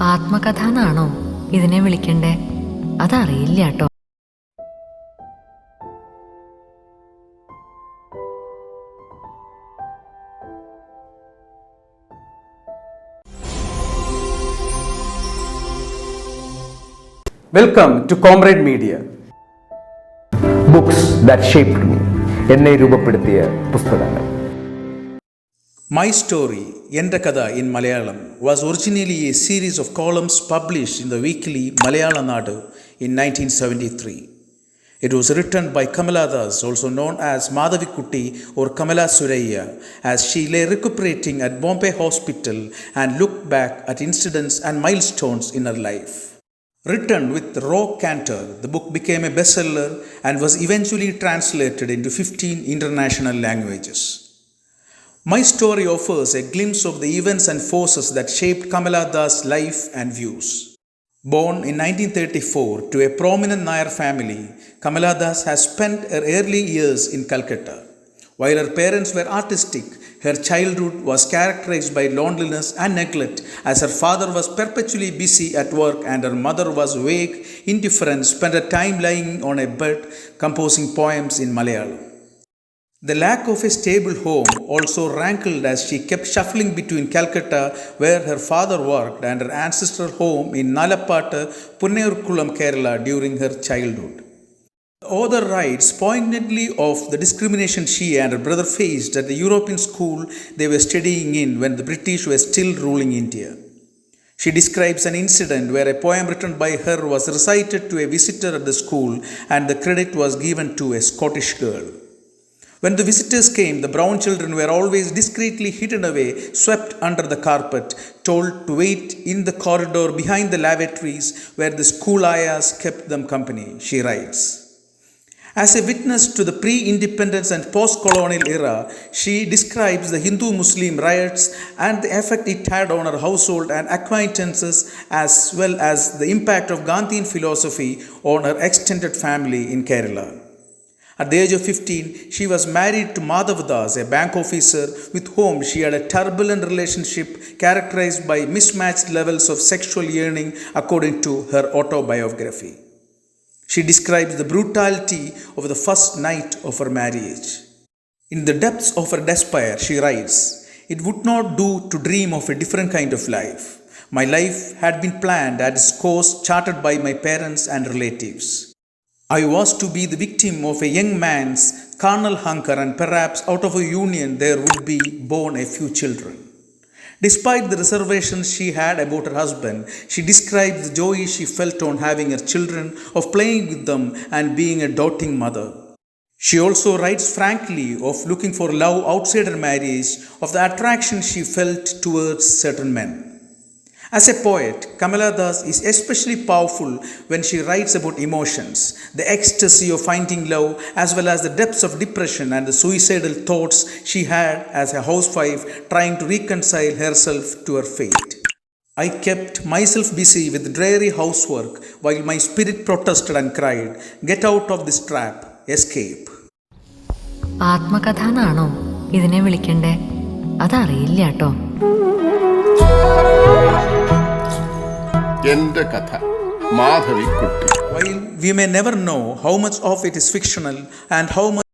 ആത്മകഥ എന്നാണോ ഇതിനെ വിളിക്കണ്ടേ? അതറിയില്ല കേട്ടോ. Welcome to comrade media. Books that shaped me, എന്നെ രൂപപ്പെടുത്തിയ പുസ്തകങ്ങൾ. My story, Ente Katha in Malayalam, was originally a series of columns published in the weekly Malayalanadu in 1973. It was written by Kamala, also known as Madhavikutty or Kamala Surayya, as she lay recuperating at Bombay Hospital and looked back at incidents and milestones in her life. Written with raw candour, the book became a bestseller and was eventually translated into 15 international languages. My story offers a glimpse of the events and forces that shaped Kamala's life and views. Born in 1934 to a prominent Nair family, Kamala has spent her early years in Calcutta. While her parents were artistic, her childhood was characterized by loneliness and neglect, as her father was perpetually busy at work and her mother was vague, indifferent, spent her time lying on a bed composing poems in Malayalam. The lack of a stable home also rankled as she kept shuffling between Calcutta, where her father worked, and her ancestral home in Nalapat, Punnayurkulam, Kerala during her childhood. The author writes poignantly of the discrimination she and her brother faced at the European school they were studying in when the British were still ruling India. She describes an incident where a poem written by her was recited to a visitor at the school and the credit was given to a Scottish girl. When the visitors came, the brown children were always discreetly hidden away, swept under the carpet, told to wait in the corridor behind the lavatories where the school ayahs kept them company, she writes. As a witness to the pre-independence and post-colonial era, she describes the Hindu-Muslim riots and the effect it had on her household and acquaintances, as well as the impact of Gandhian philosophy on her extended family in Kerala. At the age of 15, she was married to Madhavikutty, a bank officer with whom she had a turbulent relationship characterized by mismatched levels of sexual yearning, according to her autobiography. She describes the brutality of the first night of her marriage. In the depths of her despair, she writes, "It would not do to dream of a different kind of life. My life had been planned at its course charted by my parents and relatives. I was to be the victim of a young man's carnal hunger, and perhaps out of a union there would be born a few children." Despite the reservations she had about her husband, she describes the joy she felt on having her children, of playing with them and being a doting mother. She also writes frankly of looking for love outside her marriage, of the attraction she felt towards certain men. As a poet, Kamala is especially powerful when she writes about emotions, the ecstasy of finding love, as well as the depths of depression and the suicidal thoughts she had as a housewife trying to reconcile herself to her fate. "I kept myself busy with dreary housework while my spirit protested and cried, 'Get out of this trap, escape.'" ആത്മകഥ എന്നാണോ ഇതിനെ വിളിക്കണ്ടേ? അതറിയില്ല കേട്ടോ. Ente Katha, Madhavikutty. While we may never know how much of it is fictional and how much